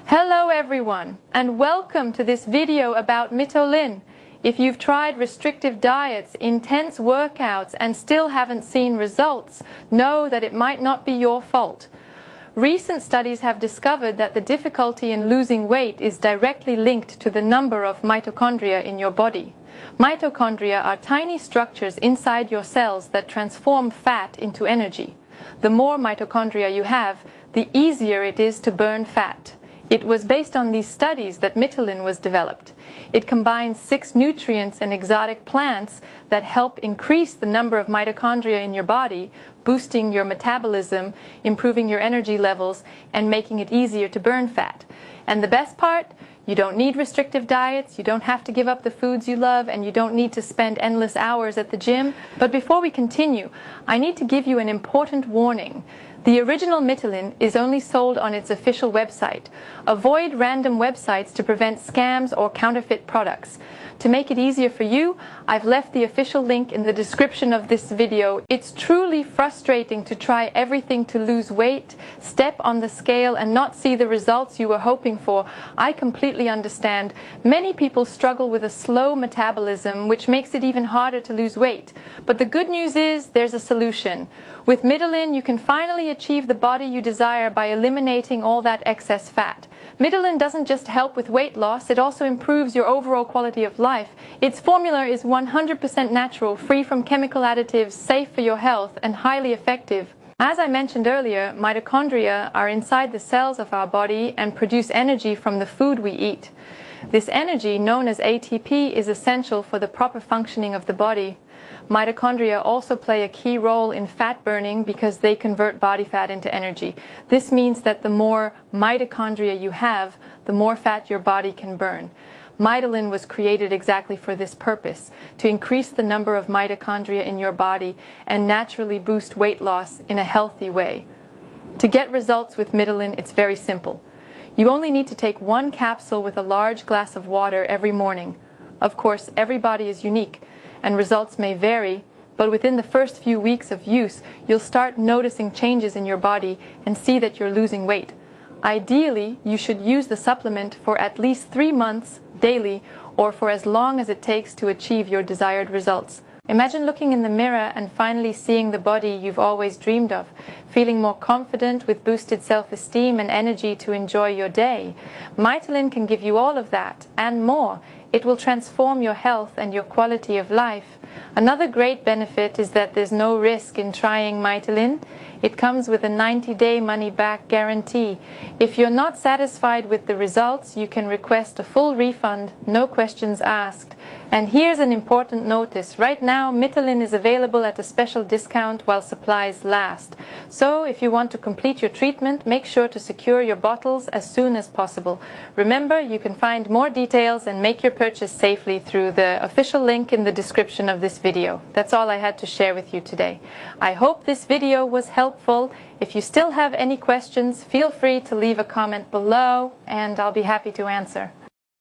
Hello everyone, and welcome to this video about Mitolyn. If you've tried restrictive diets, intense workouts, and still haven't seen results, know that it might not be your fault. Recent studies have discovered that the difficulty in losing weight is directly linked to the number of mitochondria in your body. Mitochondria are tiny structures inside your cells that transform fat into energy. The more mitochondria you have, the easier it is to burn fat. It was based on these studies that Mitolyn was developed. It combines 6 nutrients and exotic plants that help increase the number of mitochondria in your body, boosting your metabolism, improving your energy levels, and making it easier to burn fat. And the best part? You don't need restrictive diets, you don't have to give up the foods you love, and you don't need to spend endless hours at the gym. But before we continue, I need to give you an important warning. The original Mitolyn is only sold on its official website. Avoid random websites to prevent scams or counterfeit products. To make it easier for you, I've left the official link in the description of this video. It's truly frustrating to try everything to lose weight, step on the scale, and not see the results you were hoping for. I completely understand. Many people struggle with a slow metabolism, which makes it even harder to lose weight. But the good news is there's a solution. With Mitolyn, you can finally achieve the body you desire by eliminating all that excess fat. Mitolyn doesn't just help with weight loss, it also improves your overall quality of life. Its formula is 100% natural, free from chemical additives, safe for your health, and highly effective. As I mentioned earlier, mitochondria are inside the cells of our body and produce energy from the food we eat. This energy, known as ATP, is essential for the proper functioning of the body. Mitochondria also play a key role in fat burning because they convert body fat into energy. This means that the more mitochondria you have, the more fat your body can burn. Mitolyn was created exactly for this purpose, to increase the number of mitochondria in your body and naturally boost weight loss in a healthy way. To get results with Mitolyn, it's very simple. You only need to take 1 capsule with a large glass of water every morning. Of course, every body is unique, and results may vary, but within the first few weeks of use, you'll start noticing changes in your body and see that you're losing weight. Ideally, you should use the supplement for at least 3 months daily, or for as long as it takes to achieve your desired results. Imagine looking in the mirror and finally seeing the body you've always dreamed of, feeling more confident with boosted self-esteem and energy to enjoy your day. Mitolyn can give you all of that and more. It will transform your health and your quality of life. Another great benefit is that there's no risk in trying Mitolyn. It comes with a 90-day money-back guarantee. If you're not satisfied with the results, you can request a full refund, no questions asked. And here's an important notice. Right now, Mitolyn is available at a special discount while supplies last. So, if you want to complete your treatment, make sure to secure your bottles as soon as possible. Remember, you can find more details and make your purchase safely through the official link in the description of this video. That's all I had to share with you today. I hope this video was helpful. If you still have any questions, feel free to leave a comment below, and I'll be happy to answer.